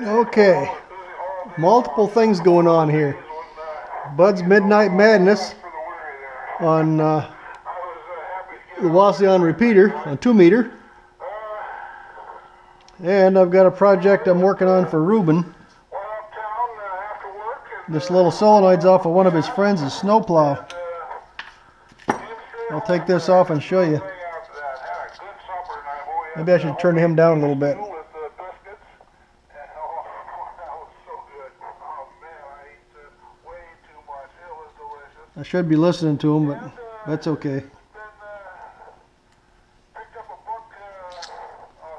Okay, multiple things going on here. Bud's Midnight Madness on the Wasion repeater, a 2-meter. And I've got a project I'm working on for Ruben. This little solenoid's off of one of his friends' snowplow. I'll take this off and show you. Maybe I should turn him down a little bit. I should be listening to him, but that's okay.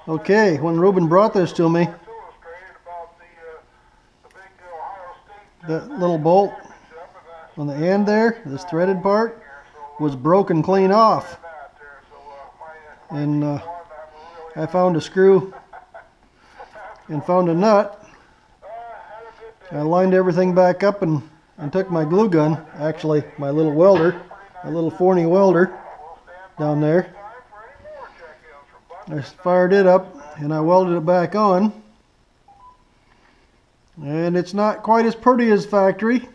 Okay, when Ruben brought this to me, that little bolt on the end there, this threaded part, was broken clean off. And I found a screw and found a nut. I lined everything back up and took my glue gun, actually my little welder, my little Forney welder down there. I fired it up and I welded it back on. And it's not quite as pretty as factory,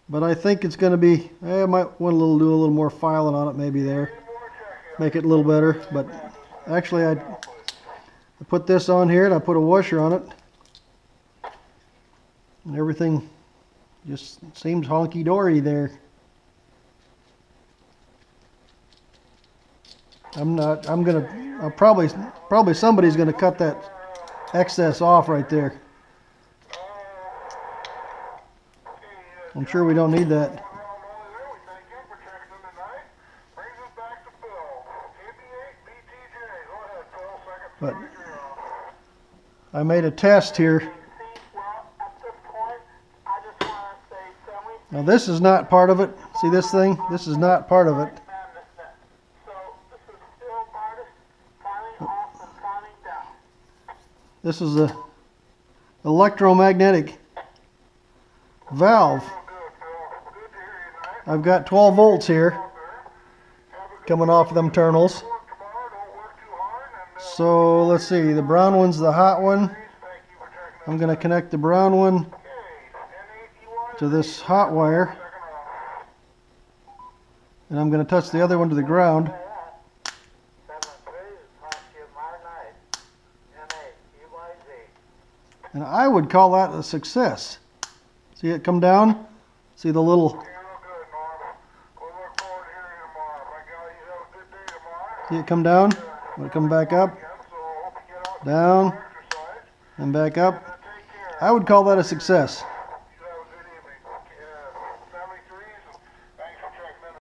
but I think it's going to be, I might want to do a little more filing on it maybe there. Make it a little better. But actually I put this on here and I put a washer on it. And everything just seems honky-dory there. Probably somebody's gonna cut that excess off right there. I'm sure we don't need that. But I made a test here. Now this is not part of it. See this thing? This is not part of it. This is a electromagnetic valve. I've got 12 volts here coming off of them terminals. So let's see, the brown one's the hot one. I'm going to connect the brown one to this hot wire, and I'm going to touch the other one to the ground. And I would call that a success. See it come down? See the little... See it come down? Will it come back up? Down. And back up. I would call that a success.